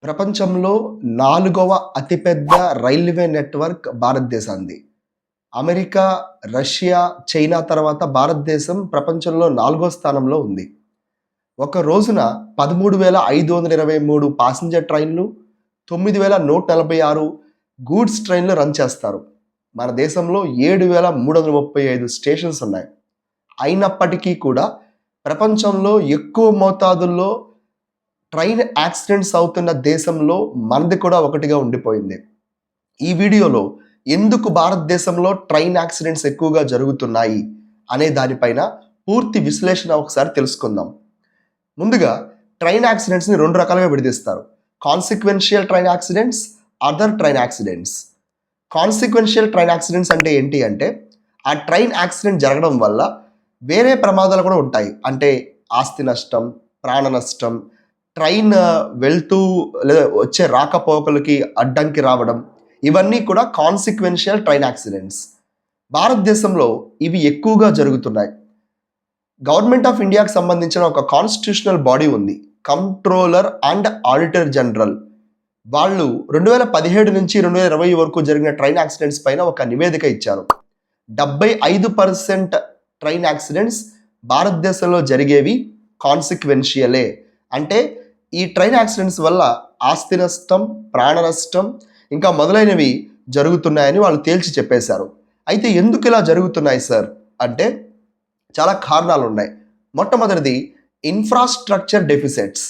ప్రపంచంలో 4వ అతిపెద్ద రైల్వే నెట్వర్క్ భారతదేశానిది. అమెరికా, రష్యా, చైనా తర్వాత భారతదేశం ప్రపంచంలో 4వ స్థానంలో ఉంది. ఒక రోజున 13,523 పాసింజర్ ట్రైన్లు, 9,146 గూడ్స్ ట్రైన్లు రన్ చేస్తారు. మన దేశంలో 7,335 స్టేషన్స్ ఉన్నాయి. అయినప్పటికీ కూడా ప్రపంచంలో ఎక్కువ మోతాదుల్లో ట్రైన్ యాక్సిడెంట్స్ అవుతున్న దేశంలో మనది కూడా ఒకటిగా ఉండిపోయింది. ఈ వీడియోలో ఎందుకు భారతదేశంలో ట్రైన్ యాక్సిడెంట్స్ ఎక్కువగా జరుగుతున్నాయి అనే దానిపైన పూర్తి విశ్లేషణ ఒకసారి తెలుసుకుందాం. ముందుగా ట్రైన్ యాక్సిడెంట్స్ని 2 రకాలుగా విడదీస్తారు. Consequential train accidents, other train accidents. Consequential train accidents అంటే ఏంటి అంటే ఆ ట్రైన్ యాక్సిడెంట్ జరగడం వల్ల వేరే ప్రమాదాలు కూడా ఉంటాయి. అంటే ఆస్తి నష్టం, ప్రాణ నష్టం, ట్రైన్ వెళ్తూ లేదా వచ్చే రాకపోకలకి అడ్డంకి రావడం, ఇవన్నీ కూడా కాన్సిక్వెన్షియల్ ట్రైన్ యాక్సిడెంట్స్. భారతదేశంలో ఇవి ఎక్కువగా జరుగుతున్నాయి. గవర్నమెంట్ ఆఫ్ ఇండియాకి సంబంధించిన ఒక కాన్స్టిట్యూషనల్ బాడీ ఉంది, కంట్రోలర్ అండ్ ఆడిటర్ జనరల్. వాళ్ళు 2017 నుంచి 2020 వరకు జరిగిన ట్రైన్ యాక్సిడెంట్స్ పైన ఒక నివేదిక ఇచ్చారు. 75% ట్రైన్ యాక్సిడెంట్స్ భారతదేశంలో జరిగేవి కాన్సిక్వెన్షియలే. అంటే ఈ ట్రైన్ యాక్సిడెంట్స్ వల్ల ఆస్తి నష్టం, ప్రాణ నష్టం ఇంకా మొదలైనవి జరుగుతున్నాయని వాళ్ళు తేల్చి చెప్పేశారు. అయితే ఎందుకు ఇలా జరుగుతున్నాయి సార్ అంటే చాలా కారణాలు ఉన్నాయి. మొట్టమొదటిది ఇన్ఫ్రాస్ట్రక్చర్ డెఫిసిట్స్.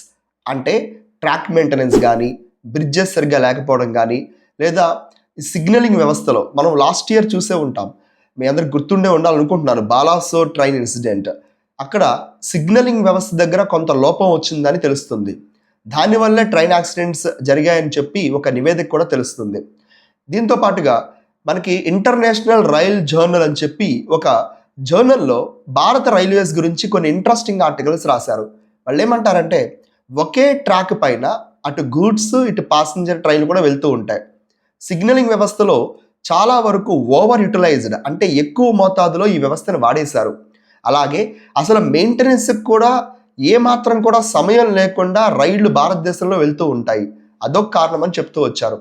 అంటే ట్రాక్ మెయింటెనెన్స్ కానీ, బ్రిడ్జెస్ సరిగ్గా లేకపోవడం కానీ, లేదా సిగ్నలింగ్ వ్యవస్థలో మనం లాస్ట్ ఇయర్ చూసే ఉంటాం, మీ అందరికి గుర్తుండే ఉండాలనుకుంటున్నాను, బాలాసోర్ ట్రైన్ ఇన్సిడెంట్. అక్కడ సిగ్నలింగ్ వ్యవస్థ దగ్గర కొంత లోపం వచ్చిందని తెలుస్తుంది. దానివల్లే ట్రైన్ యాక్సిడెంట్స్ జరిగాయని చెప్పి ఒక నివేదిక కూడా తెలుస్తుంది. దీంతో పాటుగా మనకి ఇంటర్నేషనల్ రైల్ జర్నల్ అని చెప్పి ఒక జర్నల్లో భారత రైల్వేస్ గురించి కొన్ని ఇంట్రెస్టింగ్ ఆర్టికల్స్ రాశారు. వాళ్ళు ఏమంటారంటే ఒకే ట్రాక్ పైన అటు గూడ్స్ ఇటు పాసింజర్ ట్రైన్లు కూడా వెళ్తూ ఉంటాయి. సిగ్నలింగ్ వ్యవస్థలో చాలా వరకు ఓవర్ యూటిలైజ్డ్, అంటే ఎక్కువ మోతాదులో ఈ వ్యవస్థను వాడేశారు. అలాగే అసలు మెయింటెనెన్స్కి కూడా ఏమాత్రం కూడా సమయం లేకుండా రైళ్లు భారతదేశంలో వెళ్తూ ఉంటాయి. అదొక కారణం అని చెప్తూ వచ్చారు.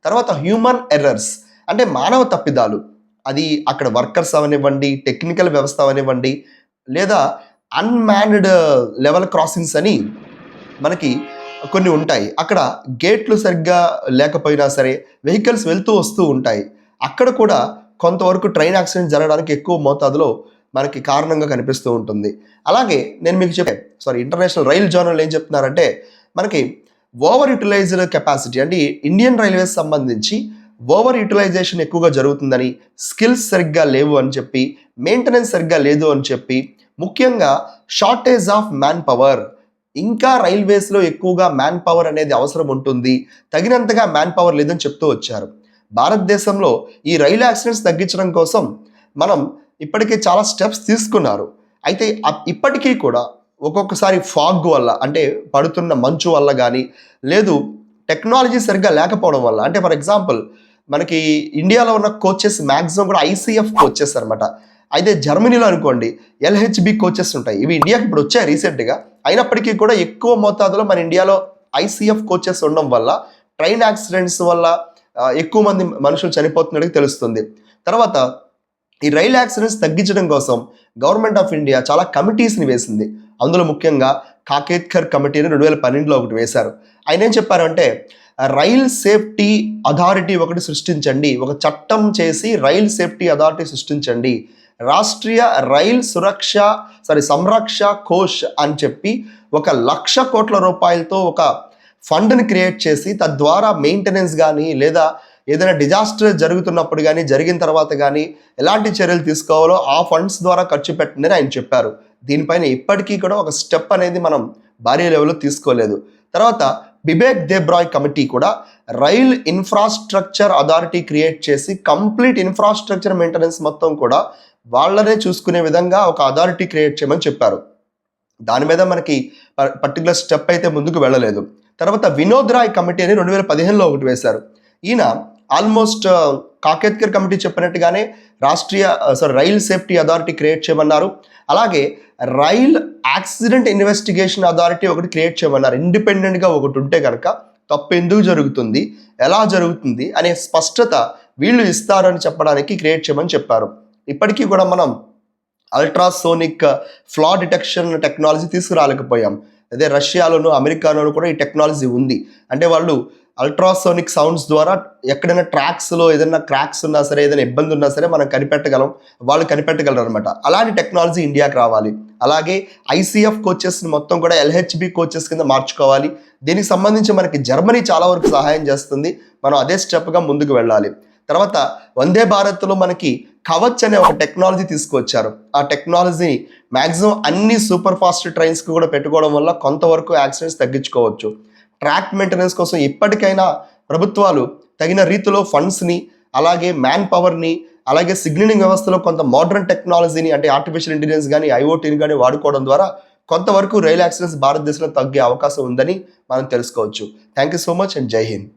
తర్వాత హ్యూమన్ ఎర్రర్స్, అంటే మానవ తప్పిదాలు. అది అక్కడ వర్కర్స్ అవనివ్వండి, టెక్నికల్ వ్యవస్థ అవనివ్వండి, లేదా అన్మాన్డ్ లెవెల్ క్రాసింగ్స్ అని మనకి కొన్ని ఉంటాయి. అక్కడ గేట్లు సరిగ్గా లేకపోయినా సరే వెహికల్స్ వెళ్తూ వస్తూ ఉంటాయి. అక్కడ కూడా కొంతవరకు ట్రైన్ యాక్సిడెంట్ జరగడానికి ఎక్కువ మోతాదులో మనకి కారణంగా కనిపిస్తూ ఉంటుంది. అలాగే నేను మీకు ఇంటర్నేషనల్ రైల్ జర్నల్ ఏం చెప్తున్నారంటే మనకి ఓవర్ యూటిలైజ్డ్ కెపాసిటీ, అంటే ఇండియన్ రైల్వేస్ సంబంధించి ఓవర్ యూటిలైజేషన్ ఎక్కువగా జరుగుతుందని, స్కిల్స్ సరిగ్గా లేవు అని చెప్పి, మెయింటెనెన్స్ సరిగ్గా లేదు అని చెప్పి, ముఖ్యంగా షార్టేజ్ ఆఫ్ మ్యాన్ పవర్. ఇంకా రైల్వేస్లో ఎక్కువగా మ్యాన్ పవర్ అనేది అవసరం ఉంటుంది, తగినంతగా మ్యాన్ పవర్ లేదని చెప్తూ వచ్చారు. భారతదేశంలో ఈ రైలు యాక్సిడెంట్స్ తగ్గించడం కోసం మనం ఇప్పటికే చాలా స్టెప్స్ తీసుకున్నారు. అయితే ఇప్పటికీ కూడా ఒక్కొక్కసారి ఫాగ్ వల్ల, అంటే పడుతున్న మంచు వల్ల కానీ, లేదు టెక్నాలజీ సరిగ్గా లేకపోవడం వల్ల, అంటే ఫర్ ఎగ్జాంపుల్ మనకి ఇండియాలో ఉన్న కోచెస్ మ్యాక్సిమం కూడా ఐసీఎఫ్ కోచెస్ అనమాట. అయితే జర్మనీలో అనుకోండి ఎల్హెచ్బి కోచెస్ ఉంటాయి. ఇవి ఇండియాకి ఇప్పుడు వచ్చాయి రీసెంట్గా. అయినప్పటికీ కూడా ఎక్కువ మోతాదులో మన ఇండియాలో ఐసీఎఫ్ కోచెస్ ఉండడం వల్ల ట్రైన్ యాక్సిడెంట్స్ వల్ల ఎక్కువ మంది మనుషులు చనిపోతున్నట్టుగా తెలుస్తుంది. తర్వాత ఈ రైల్ యాక్సిడెంట్స్ తగ్గించడం కోసం గవర్నమెంట్ ఆఫ్ ఇండియా చాలా కమిటీస్ని వేసింది. అందులో ముఖ్యంగా కాకేత్కర్ కమిటీని 2012లో ఒకటి వేశారు. ఆయన ఏం చెప్పారంటే రైల్ సేఫ్టీ అథారిటీ ఒకటి సృష్టించండి, ఒక చట్టం చేసి రైల్ సేఫ్టీ అథారిటీ సృష్టించండి, రాష్ట్రీయ రైల్ సంరక్ష కోష్ అని చెప్పి 1,00,000 కోట్ల రూపాయలతో ఒక ఫండ్ని క్రియేట్ చేసి తద్వారా మెయింటెనెన్స్ కానీ, లేదా ఏదైనా డిజాస్టర్ జరుగుతున్నప్పుడు కానీ, జరిగిన తర్వాత కానీ ఎలాంటి చర్యలు తీసుకోవాలో ఆ ఫండ్స్ ద్వారా ఖర్చు పెట్టండి ఆయన చెప్పారు. దీనిపైన ఇప్పటికీ కూడా ఒక స్టెప్ అనేది మనం భారీ లెవెల్లో తీసుకోలేదు. తర్వాత బిబేక్ దేబ్రాయ్ కమిటీ కూడా రైల్ ఇన్ఫ్రాస్ట్రక్చర్ అథారిటీ క్రియేట్ చేసి కంప్లీట్ ఇన్ఫ్రాస్ట్రక్చర్ మెయింటెనెన్స్ మొత్తం కూడా వాళ్ళనే చూసుకునే విధంగా ఒక అథారిటీ క్రియేట్ చేయమని చెప్పారు. దాని మీద మనకి పర్టికులర్ స్టెప్ అయితే ముందుకు వెళ్ళలేదు. తర్వాత వినోద్ రాయ్ కమిటీ అని 2015లో ఒకటి వేశారు. ఈయన ఆల్మోస్ట్ కాకేత్కర్ కమిటీ చెప్పినట్టుగానే రైల్ సేఫ్టీ అథారిటీ క్రియేట్ చేయమన్నారు. అలాగే రైల్ యాక్సిడెంట్ ఇన్వెస్టిగేషన్ అథారిటీ ఒకటి క్రియేట్ చేయమన్నారు. ఇండిపెండెంట్గా ఒకటి ఉంటే కనుక తప్పు ఎందుకు జరుగుతుంది, ఎలా జరుగుతుంది అనే స్పష్టత వీళ్ళు ఇస్తారని చెప్పడానికి క్రియేట్ చేయమని చెప్పారు. ఇప్పటికీ కూడా మనం అల్ట్రాసోనిక్ ఫ్లా డిటెక్షన్ టెక్నాలజీ తీసుకురాలేకపోయాం. అదే రష్యాలోను అమెరికాలోను కూడా ఈ టెక్నాలజీ ఉంది. అంటే వాళ్ళు అల్ట్రాసోనిక్ సౌండ్స్ ద్వారా ఎక్కడైనా ట్రాక్స్లో ఏదైనా క్రాక్స్ ఉన్నా సరే, ఏదైనా ఇబ్బంది ఉన్నా సరే మనం కనిపెట్టగలం, వాళ్ళు కనిపెట్టగలరు అనమాట. అలాంటి టెక్నాలజీ ఇండియాకి రావాలి. అలాగే ఐసీఎఫ్ కోచెస్ని మొత్తం కూడా ఎల్హెచ్బి కోచెస్ కింద మార్చుకోవాలి. దీనికి సంబంధించి మనకి జర్మనీ చాలా వరకు సహాయం చేస్తుంది. మనం అదే స్టెప్గా ముందుకు వెళ్ళాలి. తర్వాత వందే భారత్లో మనకి కవచ్ అనే ఒక టెక్నాలజీ తీసుకొచ్చారు. ఆ టెక్నాలజీ మ్యాక్సిమం అన్ని సూపర్ ఫాస్ట్ ట్రైన్స్కి కూడా పెట్టుకోవడం వల్ల కొంతవరకు యాక్సిడెంట్స్ తగ్గించుకోవచ్చు. ట్రాక్ మెయింటెనెన్స్ కోసం ఇప్పటికైనా ప్రభుత్వాలు తగిన రీతిలో ఫండ్స్ని, అలాగే మ్యాన్ పవర్ని, అలాగే సిగ్నలింగ్ వ్యవస్థలో కొంత మోడర్న్ టెక్నాలజీని అంటే ఆర్టిఫిషియల్ ఇంటెలిజెన్స్ కానీ ఐఓటీని కానీ వాడుకోవడం ద్వారా కొంతవరకు రైల్ యాక్సిడెంట్స్ భారతదేశంలో తగ్గే అవకాశం ఉందని మనం తెలుసుకోవచ్చు. Thank you so much and జై హింద్.